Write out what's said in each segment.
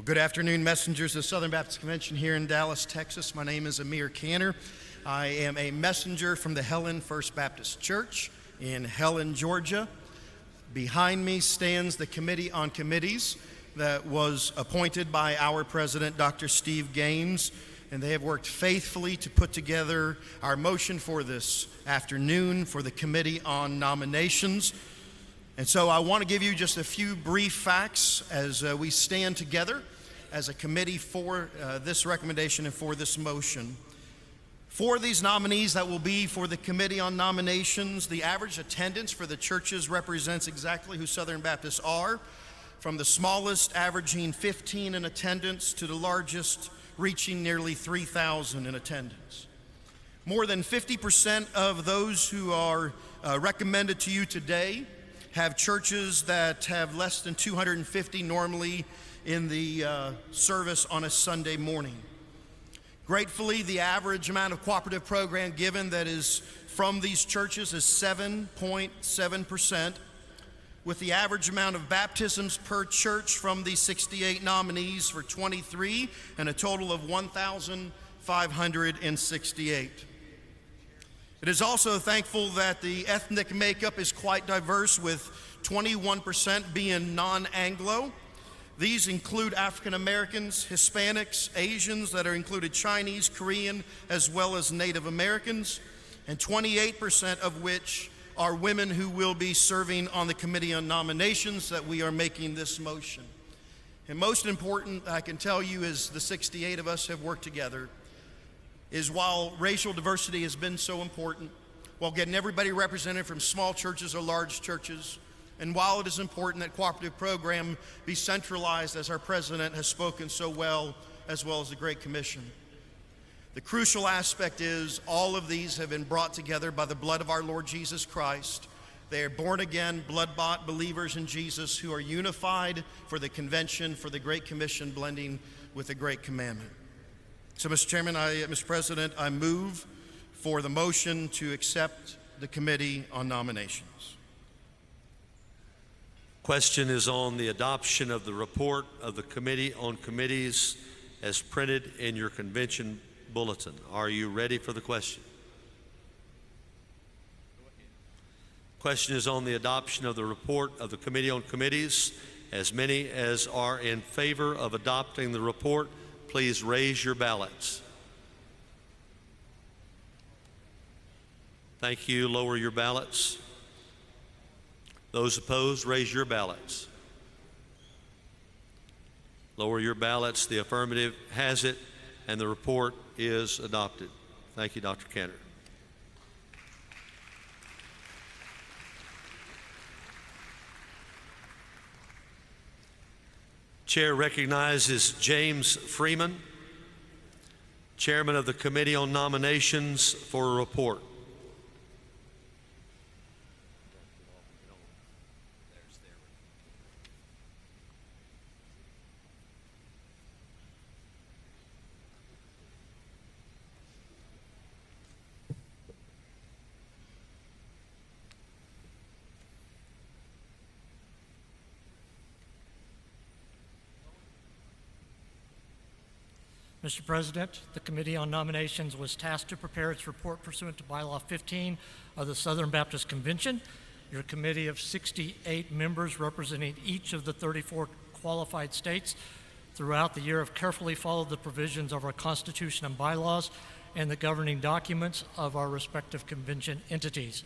Good afternoon, messengers of the Southern Baptist Convention here in Dallas, Texas. My name is Emir. I am a messenger from the Helen First Baptist Church in Helen, Georgia. Behind me stands the Committee on Committees that was appointed by our president, Dr. Steve Gaines, and they have worked faithfully to put together our motion for this afternoon for the Committee on Nominations. And so I want to give you just a few brief facts as we stand together as a committee for this recommendation and for this motion. For these nominees that will be for the Committee on Nominations, the average attendance for the churches represents exactly who Southern Baptists are, from the smallest averaging 15 in attendance to the largest reaching nearly 3,000 in attendance. More than 50% of those who are recommended to you today have churches that have less than 250 normally in the service on a Sunday morning. Gratefully, the average amount of cooperative program given that is from these churches is 7.7%, with the average amount of baptisms per church from these 68 nominees for 23 and a total of 1,568. It is also thankful that the ethnic makeup is quite diverse, with 21% being non-Anglo. These include African Americans, Hispanics, Asians that are included Chinese, Korean, as well as Native Americans, and 28% of which are women who will be serving on the Committee on Nominations that we are making this motion. And most important, I can tell you, is the 68 of us have worked together, is while racial diversity has been so important, while getting everybody represented from small churches or large churches, and while it is important that cooperative program be centralized, as our president has spoken so well, as well as the Great Commission, the crucial aspect is all of these have been brought together by the blood of our Lord Jesus Christ. They are born again, blood-bought believers in Jesus who are unified for the convention, for the Great Commission, blending with the Great Commandment. So, Mr. Chairman, Mr. President, I move for the motion to accept the Committee on Nominations. Question is on the adoption of the report of the Committee on Committees as printed in your convention bulletin. Are you ready for the question? Question is on the adoption of the report of the Committee on Committees. As many as are in favor of adopting the report, please raise your ballots. Thank you. Lower your ballots. Those opposed, raise your ballots. Lower your ballots. The affirmative has it, and the report is adopted. Thank you, Dr. Cantor. Chair recognizes James Freeman, Chairman of the Committee on Nominations, for a report. Mr. President, the Committee on Nominations was tasked to prepare its report pursuant to Bylaw 15 of the Southern Baptist Convention. Your committee of 68 members representing each of the 34 qualified states throughout the year have carefully followed the provisions of our Constitution and bylaws and the governing documents of our respective convention entities.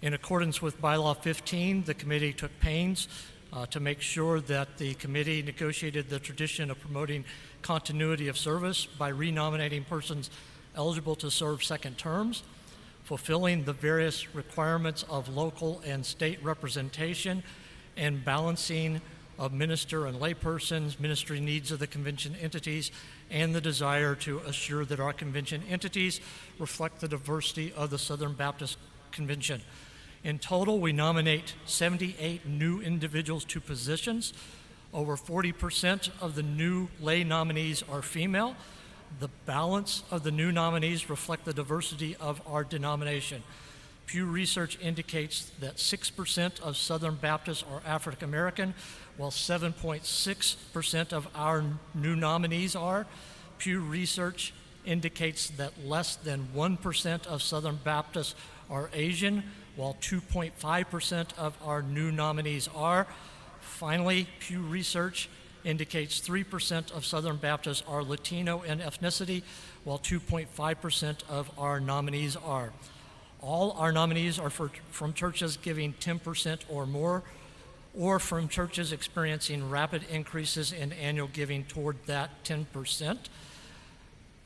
In accordance with Bylaw 15, the committee took pains to make sure that the committee negotiated the tradition of promoting continuity of service by renominating persons eligible to serve second terms, fulfilling the various requirements of local and state representation, and balancing of minister and laypersons, ministry needs of the convention entities, and the desire to assure that our convention entities reflect the diversity of the Southern Baptist Convention. In total, we nominate 78 new individuals to positions. Over 40% of the new lay nominees are female. The balance of the new nominees reflect the diversity of our denomination. Pew Research indicates that 6% of Southern Baptists are African American, while 7.6% of our new nominees are. Pew Research indicates that less than 1% of Southern Baptists are Asian, while 2.5% of our new nominees are. Finally, Pew Research indicates 3% of Southern Baptists are Latino in ethnicity, while 2.5% of our nominees are. All our nominees are from churches giving 10% or more, or from churches experiencing rapid increases in annual giving toward that 10%.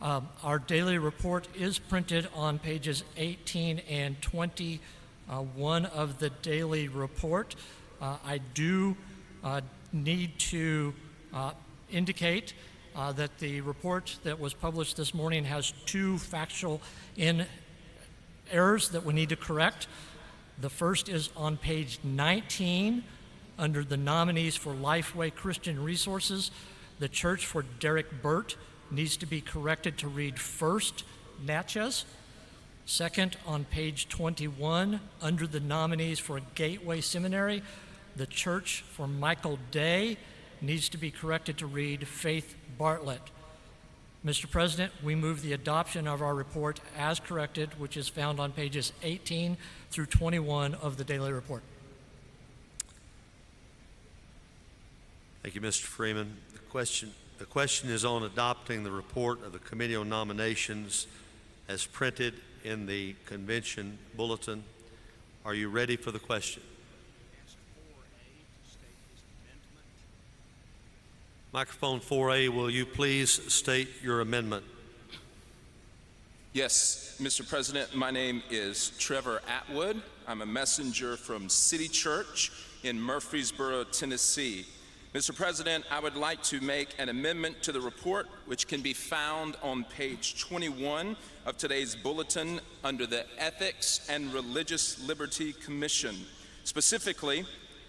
Our daily report is printed on pages 18 and 21 of the daily report. I do need to indicate that the report that was published this morning has two factual errors that we need to correct. The first is on page 19 under the nominees for Lifeway Christian Resources. The church for Derek Burt needs to be corrected to read First Natchez. Second, on page 21 under the nominees for Gateway Seminary, the church for Michael Day needs to be corrected to read Faith Bartlett. Mr. President, we move the adoption of our report as corrected, which is found on pages 18 through 21 of the daily report. Thank you, Mr. Freeman. The question is on adopting the report of the Committee on Nominations as printed in the convention bulletin. Are you ready for the question? Microphone 4A, will you please state your amendment? Yes, Mr. President, my name is Trevor Atwood. I'm a messenger from City Church in Murfreesboro, Tennessee. Mr. President, I would like to make an amendment to the report, which can be found on page 21 of today's bulletin under the Ethics and Religious Liberty Commission. Specifically,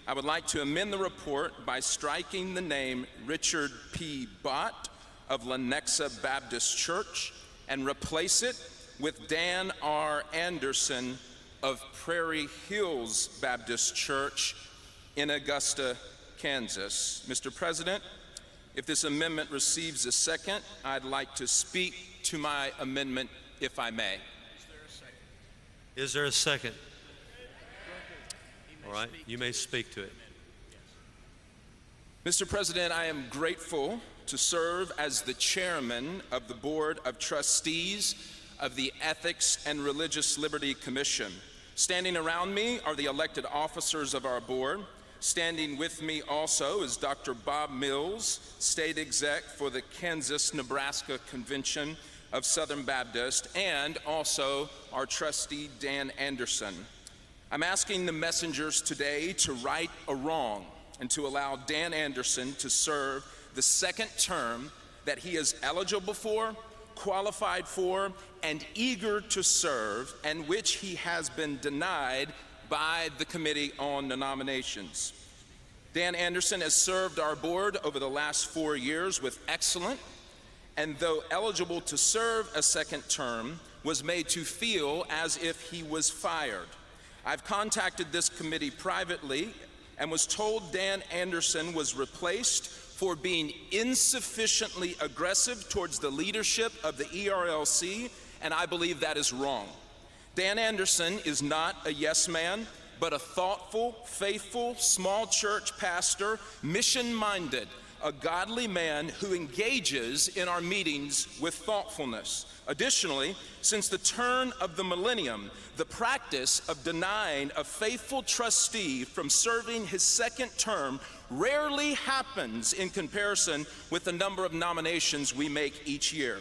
I would like to amend the report by striking the name Richard P. Bott of Lenexa Baptist Church and replace it with Dan R. Anderson of Prairie Hills Baptist Church in Augusta, Kansas. Mr. President, if this amendment receives a second, I'd like to speak to my amendment, if I may. Is there a second? All right, you may speak to it. Mr. President, I am grateful to serve as the chairman of the Board of Trustees of the Ethics and Religious Liberty Commission. Standing around me are the elected officers of our board. Standing with me also is Dr. Bob Mills, State Exec for the Kansas-Nebraska Convention of Southern Baptist, and also our trustee, Dan Anderson. I'm asking the messengers today to right a wrong and to allow Dan Anderson to serve the second term that he is eligible for, qualified for, and eager to serve, and which he has been denied by the Committee on the Nominations. Dan Anderson has served our board over the last 4 years with excellence, and though eligible to serve a second term, was made to feel as if he was fired. I've contacted this committee privately and was told Dan Anderson was replaced for being insufficiently aggressive towards the leadership of the ERLC, and I believe that is wrong. Dan Anderson is not a yes man, but a thoughtful, faithful, small church pastor, mission-minded, a godly man who engages in our meetings with thoughtfulness. Additionally, since the turn of the millennium, the practice of denying a faithful trustee from serving his second term rarely happens in comparison with the number of nominations we make each year.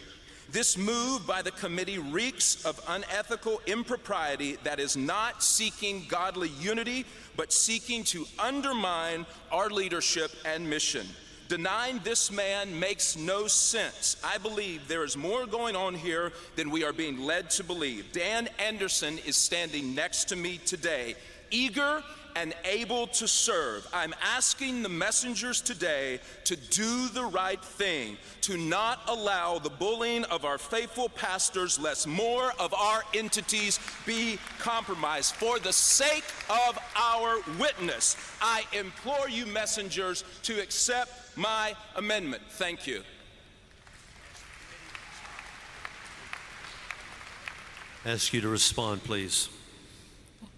This move by the committee reeks of unethical impropriety that is not seeking godly unity, but seeking to undermine our leadership and mission. Denying this man makes no sense. I believe there is more going on here than we are being led to believe. Dan Anderson is standing next to me today. eager and able to serve. I'm asking the messengers today to do the right thing, to not allow the bullying of our faithful pastors, lest more of our entities be compromised. For the sake of our witness, I implore you messengers to accept my amendment. Thank you. Ask you to respond, please.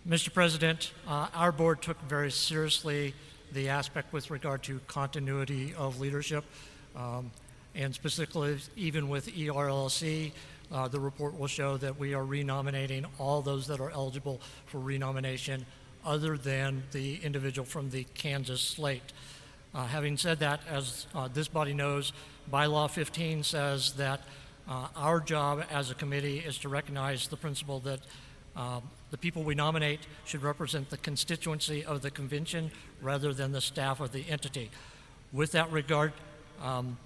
Mr. President, our board took very seriously the aspect with regard to continuity of leadership, and specifically even with ERLC, the report will show that we are renominating all those that are eligible for renomination other than the individual from the Kansas slate. Having said that, as this body knows, Bylaw 15 says that our job as a committee is to recognize the principle that the people we nominate should represent the constituency of the convention rather than the staff of the entity. With that regard, I'm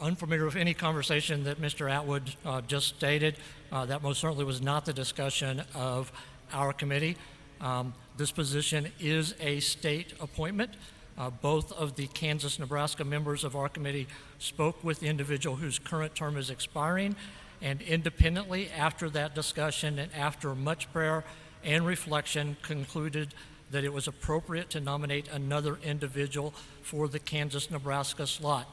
unfamiliar with any conversation that Mr. Atwood just stated. That most certainly was not the discussion of our committee. This position is a state appointment. Both of the Kansas-Nebraska members of our committee spoke with the individual whose current term is expiring, and independently after that discussion and after much prayer and reflection concluded that it was appropriate to nominate another individual for the Kansas-Nebraska slot.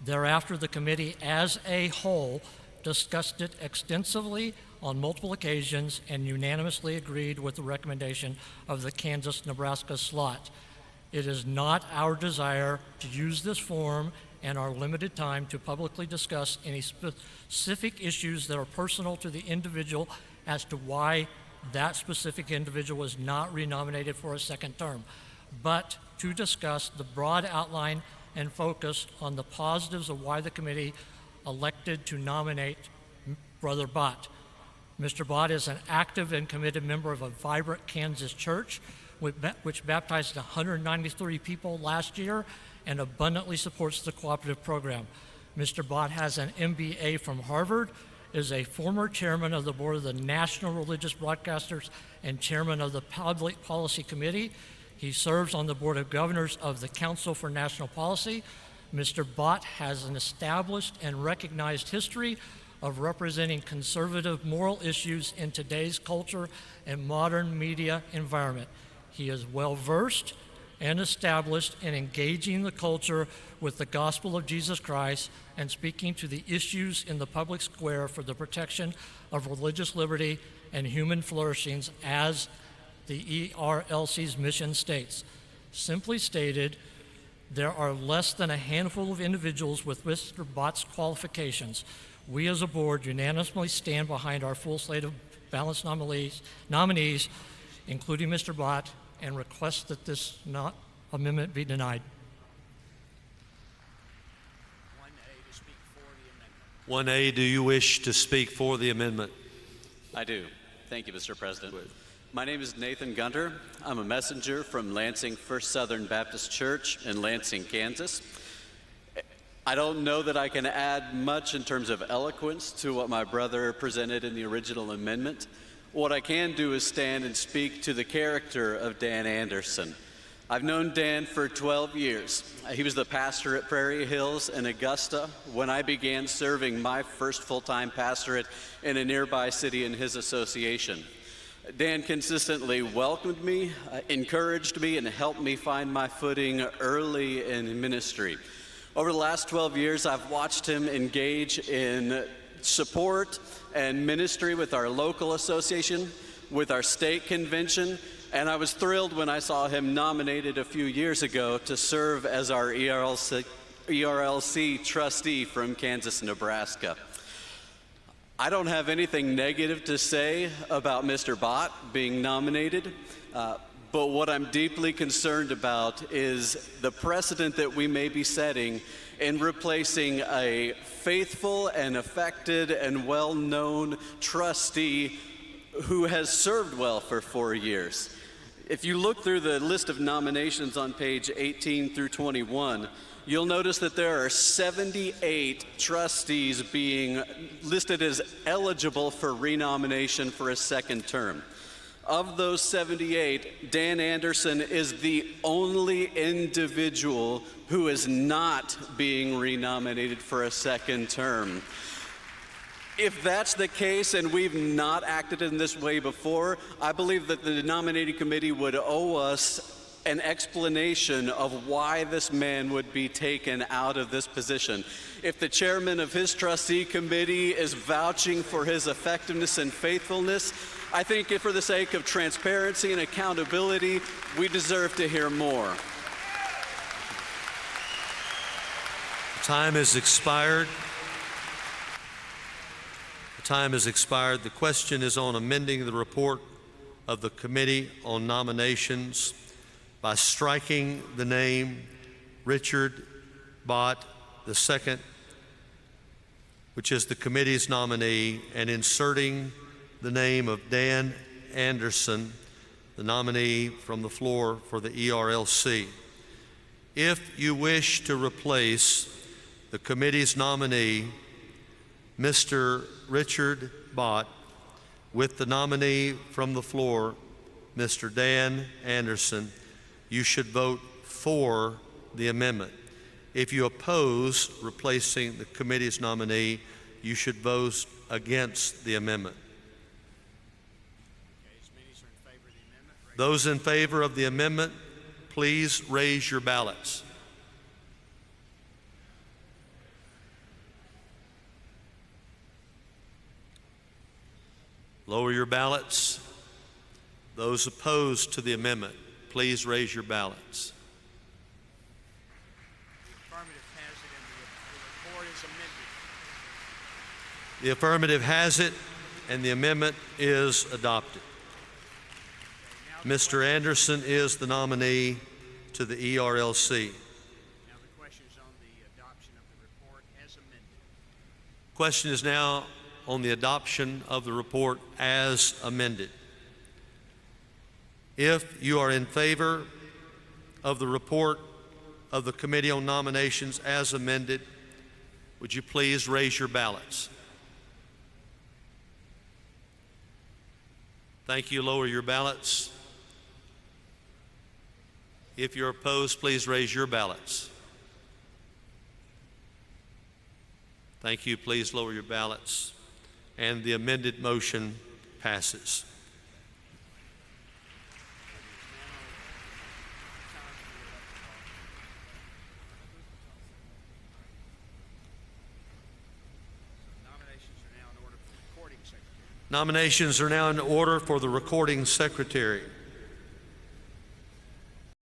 Thereafter, the committee as a whole discussed it extensively on multiple occasions and unanimously agreed with the recommendation of the Kansas-Nebraska slot. It is not our desire to use this forum and our limited time to publicly discuss any specific issues that are personal to the individual as to why that specific individual was not renominated for a second term, but to discuss the broad outline and focus on the positives of why the committee elected to nominate Brother Bott. Mr. Bott is an active and committed member of a vibrant Kansas church which baptized 193 people last year and abundantly supports the cooperative program. Mr. Bott has an MBA from Harvard, is a former chairman of the board of the National Religious Broadcasters and chairman of the Public Policy Committee. He serves on the board of governors of the Council for National Policy. Mr. Bott has an established and recognized history of representing conservative moral issues in today's culture and modern media environment. He is well-versed and established in engaging the culture with the gospel of Jesus Christ and speaking to the issues in the public square for the protection of religious liberty and human flourishing as the ERLC's mission states. Simply stated, there are less than a handful of individuals with Mr. Bott's qualifications. We as a board unanimously stand behind our full slate of balanced nominees, including Mr. Bott, and request that this amendment be denied. 1A, do you wish to speak for the amendment? I do. Thank you, Mr. President. My name is Nathan Gunter. I'm a messenger from Lansing First Southern Baptist Church in Lansing, Kansas. I don't know that I can add much in terms of eloquence to what my brother presented in the original amendment. What I can do is stand and speak to the character of Dan Anderson. I've known Dan for 12 years. He was the pastor at Prairie Hills in Augusta when I began serving my first full-time pastorate in a nearby city in his association. Dan consistently welcomed me, encouraged me, and helped me find my footing early in ministry. Over the last 12 years, I've watched him engage in support and ministry with our local association, with our state convention, and I was thrilled when I saw him nominated a few years ago to serve as our ERLC trustee from Kansas, Nebraska. I don't have anything negative to say about Mr. Bott being nominated, but what I'm deeply concerned about is the precedent that we may be setting in replacing a faithful and affected and well-known trustee who has served well for 4 years. If you look through the list of nominations on page 18 through 21, you'll notice that there are 78 trustees being listed as eligible for renomination for a second term. Of those 78, Dan Anderson is the only individual who is not being renominated for a second term. If that's the case and we've not acted in this way before, I believe that the nominating committee would owe us an explanation of why this man would be taken out of this position. If the chairman of his trustee committee is vouching for his effectiveness and faithfulness, I think for the sake of transparency and accountability, we deserve to hear more. Time has expired. The time has expired. The question is on amending the report of the Committee on Nominations by striking the name Richard Bott II, which is the committee's nominee, and inserting the name of Dan Anderson, the nominee from the floor for the ERLC. If you wish to replace the committee's nominee, Mr. Richard Bott, with the nominee from the floor, Mr. Dan Anderson, you should vote for the amendment. If you oppose replacing the committee's nominee, you should vote against the amendment. Those in favor of the amendment, please raise your ballots. Lower your ballots. Those opposed to the amendment, please raise your ballots. The affirmative has it, and the amendment is adopted. Mr. Anderson is the nominee to the ERLC. Now the question is on the adoption of the report as amended. Question is now on the adoption of the report as amended. If you are in favor of the report of the Committee on Nominations as amended, would you please raise your ballots? Thank you. Lower your ballots. If you're opposed, please raise your ballots. Thank you. Please lower your ballots. And the amended motion passes. Nominations are now in order for the recording secretary.